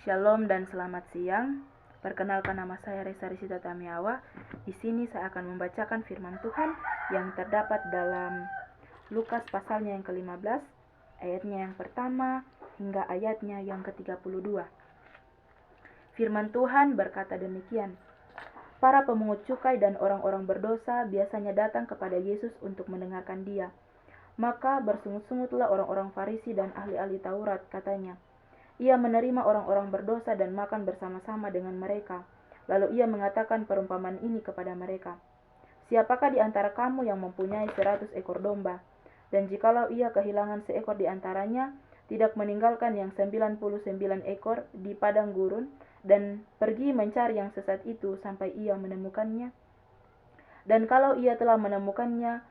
Shalom dan selamat siang. Perkenalkan, nama saya Resa Risita Tamiawa. Di sini saya akan membacakan firman Tuhan yang terdapat dalam Lukas pasalnya yang ke-15, ayatnya yang pertama hingga ayatnya yang ke-32. Firman Tuhan berkata demikian. Para pemungut cukai dan orang-orang berdosa biasanya datang kepada Yesus untuk mendengarkan Dia. Maka bersungut-sungutlah orang-orang Farisi dan ahli-ahli Taurat, katanya. Ia menerima orang-orang berdosa dan makan bersama-sama dengan mereka. Lalu ia mengatakan perumpamaan ini kepada mereka. Siapakah di antara kamu yang mempunyai 100 ekor domba? Dan jikalau ia kehilangan seekor di antaranya, tidak meninggalkan yang 99 ekor di padang gurun, dan pergi mencari yang sesat itu sampai ia menemukannya? Dan kalau ia telah menemukannya,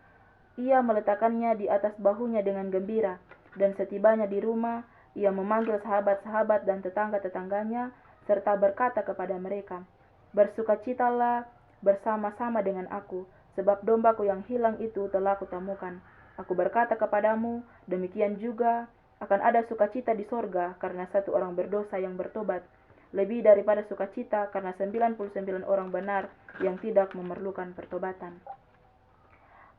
ia meletakkannya di atas bahunya dengan gembira, dan setibanya di rumah, ia memanggil sahabat-sahabat dan tetangga-tetangganya, serta berkata kepada mereka, "Bersukacitalah bersama-sama dengan aku, sebab dombaku yang hilang itu telah kutemukan. Aku berkata kepadamu, demikian juga akan ada sukacita di sorga karena satu orang berdosa yang bertobat, lebih daripada sukacita karena 99 orang benar yang tidak memerlukan pertobatan."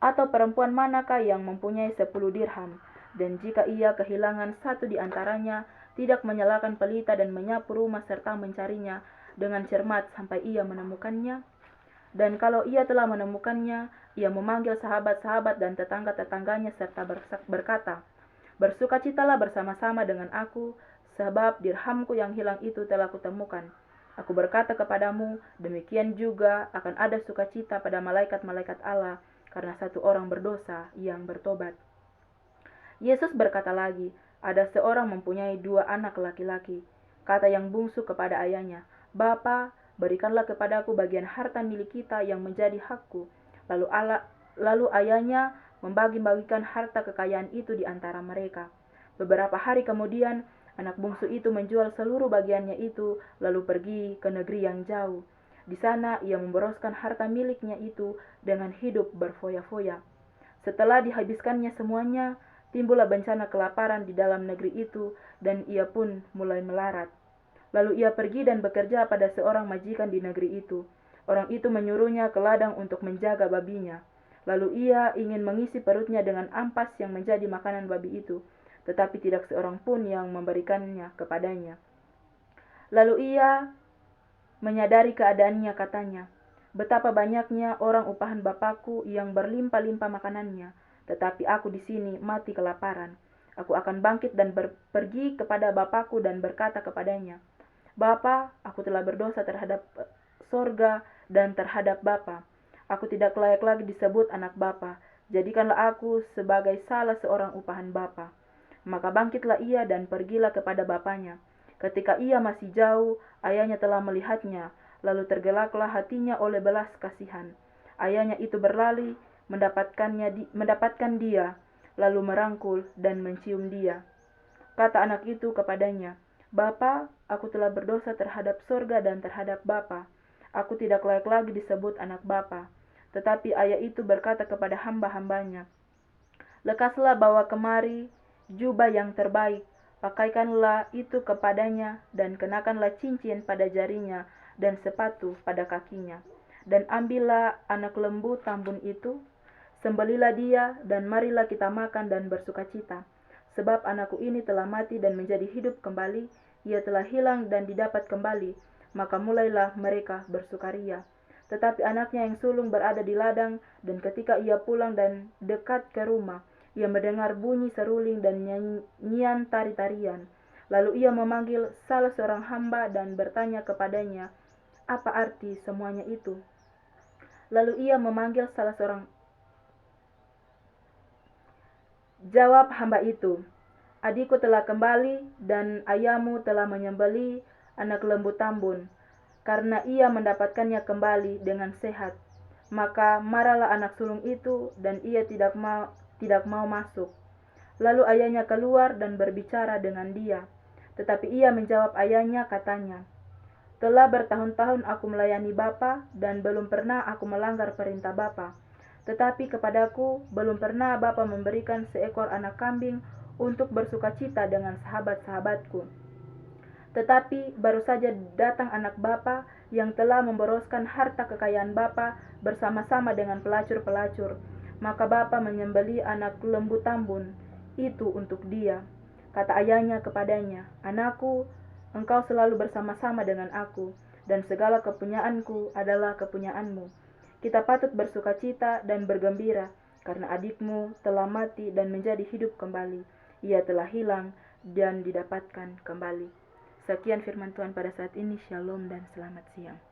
Atau perempuan manakah yang mempunyai 10 dirham, dan jika ia kehilangan satu di antaranya, tidak menyalakan pelita dan menyapu rumah serta mencarinya dengan cermat sampai ia menemukannya? Dan kalau ia telah menemukannya, ia memanggil sahabat-sahabat dan tetangga-tetangganya serta berkata, "Bersukacitalah bersama-sama dengan aku, sebab dirhamku yang hilang itu telah kutemukan." Aku berkata kepadamu, demikian juga akan ada sukacita pada malaikat-malaikat Allah karena satu orang berdosa yang bertobat. Yesus berkata lagi, ada seorang mempunyai 2 anak laki-laki. Kata yang bungsu kepada ayahnya, "Bapa, berikanlah kepadaku bagian harta milik kita yang menjadi hakku." Lalu ayahnya membagi-bagikan harta kekayaan itu di antara mereka. Beberapa hari kemudian, anak bungsu itu menjual seluruh bagiannya itu, lalu pergi ke negeri yang jauh. Di sana ia memboroskan harta miliknya itu dengan hidup berfoya-foya. Setelah dihabiskannya semuanya, timbullah bencana kelaparan di dalam negeri itu, dan ia pun mulai melarat. Lalu ia pergi dan bekerja pada seorang majikan di negeri itu. Orang itu menyuruhnya ke ladang untuk menjaga babinya. Lalu ia ingin mengisi perutnya dengan ampas yang menjadi makanan babi itu, tetapi tidak seorang pun yang memberikannya kepadanya. Lalu ia menyadari keadaannya, katanya, "Betapa banyaknya orang upahan Bapakku yang berlimpah-limpah makanannya, tetapi aku di sini mati kelaparan. Aku akan bangkit dan pergi kepada Bapakku dan berkata kepadanya, Bapa, aku telah berdosa terhadap sorga dan terhadap Bapa. Aku tidak layak lagi disebut anak Bapa. Jadikanlah aku sebagai salah seorang upahan Bapa." Maka bangkitlah ia dan pergilah kepada bapaknya. Ketika ia masih jauh, ayahnya telah melihatnya, lalu tergelaklah hatinya oleh belas kasihan. Ayahnya itu berlari, mendapatkan dia, lalu merangkul dan mencium dia. Kata anak itu kepadanya, "Bapa, aku telah berdosa terhadap sorga dan terhadap Bapa. Aku tidak layak lagi disebut anak Bapa." Tetapi ayah itu berkata kepada hamba-hambanya, "Lekaslah bawa kemari jubah yang terbaik, pakaikanlah itu kepadanya, dan kenakanlah cincin pada jarinya dan sepatu pada kakinya. Dan ambillah anak lembu tambun itu, sembelilah dia, dan marilah kita makan dan bersukacita. Sebab anakku ini telah mati dan menjadi hidup kembali, ia telah hilang dan didapat kembali." Maka mulailah mereka bersukaria. Tetapi anaknya yang sulung berada di ladang, dan ketika ia pulang dan dekat ke rumah, ia mendengar bunyi seruling dan nyanyian tari-tarian. Lalu ia memanggil salah seorang hamba dan bertanya kepadanya, "Apa arti semuanya itu?" Lalu ia memanggil salah seorang. Jawab hamba itu, "Adikku telah kembali dan ayahmu telah menyembelih anak lembu tambun, karena ia mendapatkannya kembali dengan sehat." Maka marahlah anak sulung itu, dan ia tidak mau masuk. Lalu ayahnya keluar dan berbicara dengan dia. Tetapi ia menjawab ayahnya, katanya, "Telah bertahun-tahun aku melayani Bapa, dan belum pernah aku melanggar perintah Bapa. Tetapi kepadaku belum pernah Bapa memberikan seekor anak kambing untuk bersukacita dengan sahabat-sahabatku." Tetapi baru saja datang anak bapa yang telah memboroskan harta kekayaan bapa bersama-sama dengan pelacur-pelacur. Maka bapa menyembeli anak lembu tambun itu untuk dia. Kata ayahnya kepadanya, "Anakku, engkau selalu bersama-sama dengan aku, dan segala kepunyaanku adalah kepunyaanmu. Kita patut bersukacita dan bergembira, karena adikmu telah mati dan menjadi hidup kembali. Ia telah hilang dan didapatkan kembali." Sekian firman Tuhan pada saat ini. Shalom dan selamat siang.